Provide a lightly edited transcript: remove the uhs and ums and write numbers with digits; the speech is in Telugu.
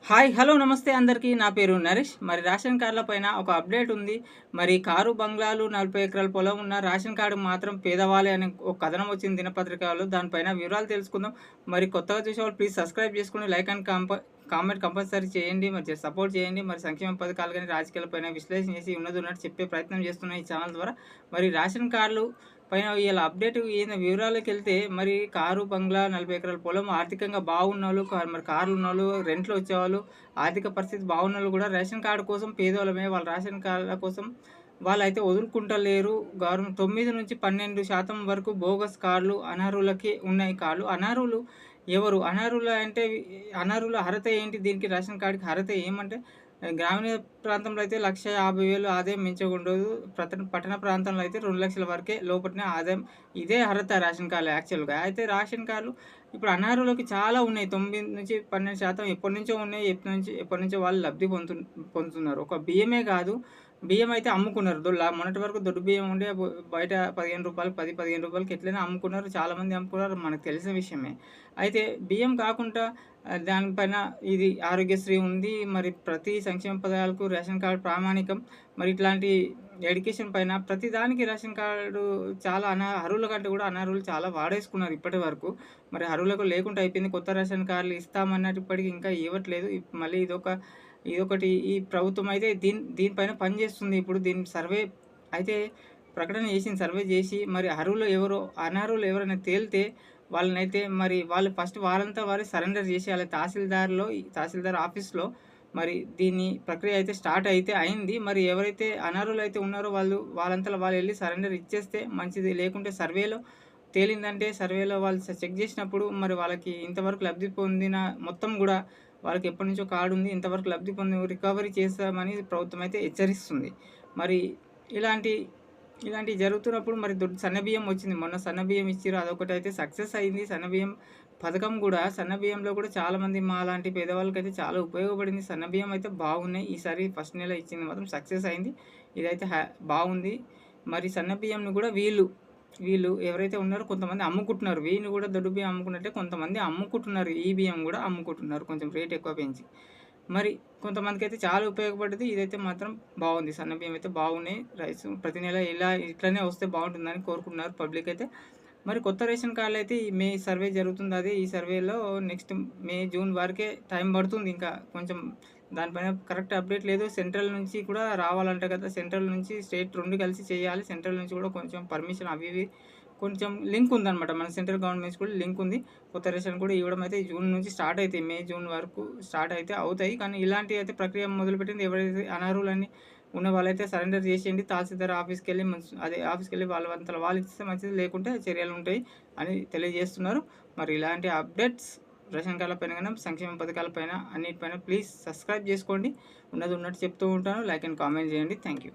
హాయ్ హలో నమస్తే అందరికీ. నా పేరు నరేష్. మరి రేషన్ కార్డుల పైన ఒక అప్డేట్ ఉంది. మరి కారు బంగ్లాలు 40 ఎకరాల పొలం ఉన్న రేషన్ కార్డు మాత్రం పేదవాళ్ళే అనే ఒక కథనం వచ్చింది దినపత్రికలో. దానిపైన వివరాలు తెలుసుకుందాం. మరి కొత్తగా చూసేవాళ్ళు ప్లీజ్ సబ్స్క్రైబ్ చేసుకుని లైక్ అండ్ కామెంట్ కంపల్సరీ చేయండి. మరి సపోర్ట్ చేయండి. మరి సంక్షేమ పథకాలు కానీ రాజకీయాలపైన విశ్లేషణ చేసి ఉన్నది ఉన్నట్టు చెప్పే ప్రయత్నం చేస్తున్న ఈ ఛానల్ ద్వారా మరి రేషన్ కార్డులు పైన ఇలా అప్డేట్ వివరాలకు వెళ్తే మరి కారు బంగ్లా 40 ఎకరాల పొలం ఆర్థికంగా బాగున్నోళ్ళు మరి కార్లు ఉన్నోళ్ళు రెంట్లు వచ్చేవాళ్ళు ఆర్థిక పరిస్థితి బాగున్నోళ్ళు కూడా రేషన్ కార్డు కోసం పేదోళ్ళమే వాళ్ళ రేషన్ కార్డుల కోసం వాళ్ళైతే వదులుకుంటలేరు. గవర్నమెంట్ 9-12% వరకు బోగస్ కార్డులు అనర్హులకి ఉన్నాయి. కార్డులు అనర్హులు ఎవరు అనర్హులు అంటే అనర్హుల అర్హత ఏంటి? దీనికి రేషన్ కార్డుకి అర్హత ఏమంటే గ్రామీణ ప్రాంతంలో అయితే 1,50,000 ఆదాయం మించకుండదు. పట్టణ ప్రాంతంలో అయితే 2,00,000 వరకే లోపలనే ఆదాయం. ఇదే అర్హత రేషన్ కార్డులు యాక్చువల్‌గా. అయితే రేషన్ కార్డులు ఇప్పుడు అనర్హులకి చాలా ఉన్నాయి. 9-12% ఎప్పటినుంచో ఉన్నాయి. ఎప్పటినుంచో వాళ్ళు లబ్ధి పొందుతున్నారు. ఒక బియ్యమే కాదు, బియ్యం అయితే అమ్ముకున్నారు. మొన్నటి వరకు దొడ్డు బియ్యం ఉండే బయట రూ. 15 10, రూ. 15కి ఎట్లైనా అమ్ముకున్నారు. చాలామంది అమ్ముకున్నారు. మనకు తెలిసిన విషయమే. అయితే బియ్యం కాకుండా దానిపైన ఇది ఆరోగ్యశ్రీ ఉంది. మరి ప్రతి సంక్షేమ పథకాలకు రేషన్ కార్డు ప్రామాణికం. మరి ఇట్లాంటి ఎడ్యుకేషన్ పైన ప్రతి దానికి రేషన్ కార్డు చాలా అర్హుల కంటే కూడా అనర్హులు చాలా వాడేసుకున్నారు ఇప్పటి వరకు. మరి అర్హులకు లేకుండా అయిపోయింది. కొత్త రేషన్ కార్డులు ఇస్తామన్నట్టు ఇప్పటికి ఇంకా ఇవ్వట్లేదు. మళ్ళీ ఇదొకటి ఈ ప్రభుత్వం అయితే దీనిపైన పనిచేస్తుంది. ఇప్పుడు దీని సర్వే అయితే ప్రకటన చేసింది. సర్వే చేసి మరి అనర్హులు ఎవరైనా తేలితే వాళ్ళనైతే మరి వాళ్ళు ఫస్ట్ వారంతా వారే సరెండర్ చేసేయాలి. తహసీల్దార్ ఆఫీస్‌లో మరి దీని ప్రక్రియ అయితే స్టార్ట్ అయితే అయింది. మరి ఎవరైతే అనర్హులైతే ఉన్నారో వాళ్ళంతలో వాళ్ళు వెళ్లి సరెండర్ ఇచ్చేస్తే మంచిది. లేకుంటే తేలిందంటే సర్వేలో వాళ్ళు చెక్ చేసినప్పుడు మరి వాళ్ళకి ఇంతవరకు లబ్ధి పొందిన మొత్తం కూడా వాళ్ళకి ఎప్పటినుంచో కార్డు ఉంది. ఇంతవరకు లబ్ధి పొంది రికవరీ చేస్తామని ప్రభుత్వం అయితే హెచ్చరిస్తుంది. మరి ఇలాంటివి జరుగుతున్నప్పుడు మరి సన్నబియ్యం వచ్చింది. మొన్న సన్నబియ్యం ఇచ్చిర్రు. అదొకటైతే సక్సెస్ అయింది. సన్నబియ్యం పథకం కూడా సన్నబియ్యంలో కూడా చాలామంది మాలాంటి పేదవాళ్ళకైతే చాలా ఉపయోగపడింది. సన్నబియ్యం అయితే బాగున్నాయి. ఈసారి ఫస్ట్ నెల ఇచ్చింది మాత్రం సక్సెస్ అయింది. ఇదైతే బాగుంది. మరి సన్నబియ్యంని కూడా వీళ్ళు ఎవరైతే ఉన్నారో కొంతమంది అమ్ముకుంటున్నారు. వీళ్ళు కూడా దొడ్డు బియ్యం అమ్ముకున్నట్టే కొంతమంది అమ్ముకుంటున్నారు. ఈ బియ్యం కూడా అమ్ముకుంటున్నారు కొంచెం రేట్ ఎక్కువ పెంచి. మరి కొంతమందికైతే చాలా ఉపయోగపడ్డది. ఇదైతే మాత్రం బాగుంది. సన్నబియ్యం అయితే బాగున్నాయి. రైస్ ప్రతి నెల ఇట్లనే వస్తే బాగుంటుందని కోరుకుంటున్నారు పబ్లిక్ అయితే. మరి కొత్త రేషన్ కార్డులు అయితే ఈ మే సర్వే జరుగుతుంది. అదే ఈ సర్వేలో నెక్స్ట్ మే, జూన్ వరకే టైం పడుతుంది. ఇంకా కొంచెం దానిపైన కరెక్ట్ అప్డేట్ లేదు. సెంట్రల్ నుంచి కూడా రావాలంట కదా! సెంట్రల్ నుంచి స్టేట్ 2 కలిసి చేయాలి. సెంట్రల్ నుంచి కూడా కొంచెం పర్మిషన్ అవి ఇవి కొంచెం లింక్ ఉందనమాట. మన సెంట్రల్ గవర్నమెంట్ నుంచి కూడా లింక్ ఉంది. కొత్త రేషన్ కూడా ఇవ్వడం అయితే జూన్ నుంచి స్టార్ట్ అవుతాయి. మే, జూన్ వరకు స్టార్ట్ అయితే అవుతాయి. కానీ ఇలాంటివి అయితే ప్రక్రియ మొదలుపెట్టింది ఎవరైతే అనర్హులని ఉన్న వాళ్ళైతే సరెండర్ చేసేయండి. తహసీల్దార్ ఆఫీస్‌కెళ్ళి వాళ్ళంతలో వాళ్ళు ఇస్తే మంచిది. లేకుంటే చర్యలు ఉంటాయి అని తెలియజేస్తున్నారు. మరి ఇలాంటి అప్డేట్స్ రేషన్ కార్డుల పైన గాని, సంక్షేమ పథకాల పైన అన్నిటిపైన ప్లీజ్ సబ్స్క్రైబ్ చేసుకోండి. ఉన్నది ఉన్నట్టు చెప్తూ ఉంటాను. లైక్ అండ్ కామెంట్ చేయండి. Thank you.